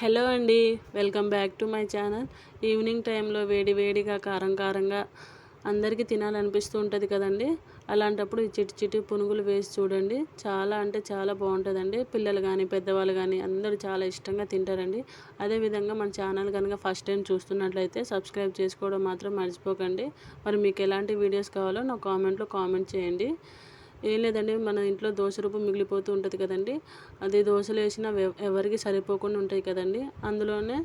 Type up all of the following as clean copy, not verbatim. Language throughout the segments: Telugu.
హలో అండి, welcome back to my channel. Evening టైంలో వేడి వేడిగా కారం కారంగా అందరికీ తినాలనిపిస్తూ ఉంటుంది కదండి. అలాంటప్పుడు ఈ చిటి చిటి పునుగులు వేసి చూడండి. చాలా అంటే చాలా బాగుంటుందండి. పిల్లలు కానీ పెద్దవాళ్ళు కానీ అందరూ చాలా ఇష్టంగా తింటారండి. అదేవిధంగా మన ఛానల్ కనుక ఫస్ట్ టైం చూస్తున్నట్లయితే సబ్స్క్రైబ్ చేసుకోవడం మాత్రం మర్చిపోకండి. మరి మీకు ఎలాంటి వీడియోస్ కావాలో నా కామెంట్లో కామెంట్ చేయండి. ఏం లేదండి, మన ఇంట్లో దోశ రుబ్బు మిగిలిపోతూ ఉంటుంది కదండి. అది దోశలు వేసినా ఎవరికి సరిపోకుండా ఉంటాయి కదండి. అందులోనే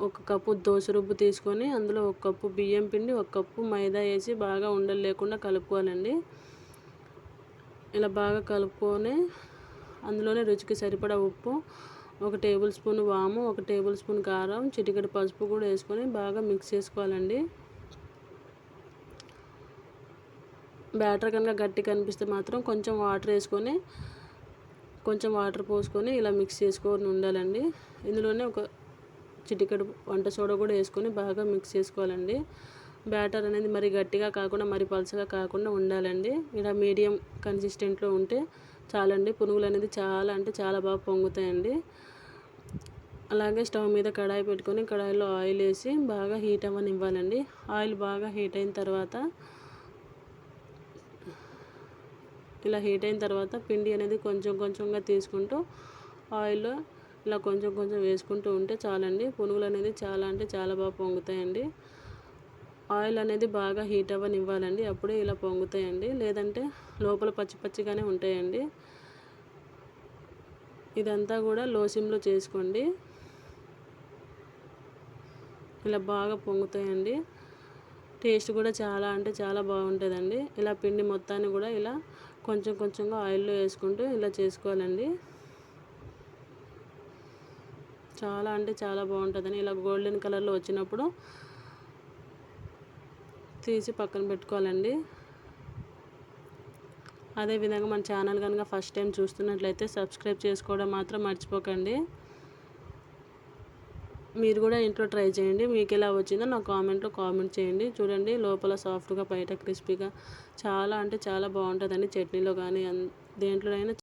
ఒక కప్పు దోశ రుబ్బు తీసుకొని అందులో ఒక కప్పు బియ్యం పిండి, ఒక కప్పు మైదా వేసి బాగా ఉండలు లేకుండా కలుపుకోవాలండి. ఇలా బాగా కలుపుకొని అందులోనే రుచికి సరిపడా ఉప్పు, 1 టేబుల్ స్పూన్ వాము, 1 టేబుల్ స్పూన్ కారం, చిటికెడు పసుపు కూడా వేసుకొని బాగా మిక్స్ చేసుకోవాలండి. బ్యాటర్ కనుక గట్టిగా అనిపిస్తే మాత్రం కొంచెం వాటర్ పోసుకొని ఇలా మిక్స్ చేసుకొని ఉండాలండి. ఇందులోనే ఒక చిటికెడు వంట సోడా కూడా వేసుకొని బాగా మిక్స్ చేసుకోవాలండి. బ్యాటర్ అనేది మరి గట్టిగా కాకుండా మరి పలుచగా కాకుండా ఉండాలండి. ఇలా మీడియం కన్సిస్టెంట్లో ఉంటే చాలండి. పునుగులు అనేది చాలా అంటే చాలా బాగా పొంగుతాయండి. అలాగే స్టవ్ మీద కడాయి పెట్టుకొని కడాయిలో ఆయిల్ వేసి బాగా హీట్ అవ్వనివ్వాలండి. ఆయిల్ బాగా హీట్ అయిన తర్వాత పిండి అనేది కొంచెం కొంచెంగా తీసుకుంటూ ఆయిల్లో ఇలా కొంచెం కొంచెం వేసుకుంటూ ఉంటే చాలండి. పునుగులు అనేది చాలా అంటే చాలా బాగా పొంగుతాయండి. ఆయిల్ అనేది బాగా హీట్ అవ్వనివ్వాలండి, అప్పుడే ఇలా పొంగుతాయండి. లేదంటే లోపల పచ్చి పచ్చిగానే ఉంటాయండి. ఇదంతా కూడా లో సిమ్లో చేసుకోండి. ఇలా బాగా పొంగుతాయండి. టేస్ట్ కూడా చాలా అంటే చాలా బాగుంటుందండి. ఇలా పిండి మొత్తాన్ని కూడా ఇలా కొంచెం కొంచెంగా ఆయిల్లో వేసుకుంటూ ఇలా చేసుకోవాలండి. చాలా అంటే చాలా బాగుంటుందని ఇలా గోల్డెన్ కలర్లో వచ్చినప్పుడు తీసి పక్కన పెట్టుకోవాలండి. అదేవిధంగా మన ఛానల్ కనుక ఫస్ట్ టైం చూస్తున్నట్లయితే సబ్స్క్రైబ్ చేసుకోవడం మాత్రం మర్చిపోకండి. మీరు కూడా ఇంట్లో ట్రై చేయండి. మీకు ఎలా వచ్చిందో నా కామెంట్లో కామెంట్ చేయండి. చూడండి, లోపల సాఫ్ట్గా బయట క్రిస్పీగా చాలా అంటే చాలా బాగుంటుందండి. చట్నీలో కానీ దేంట్లోనైనా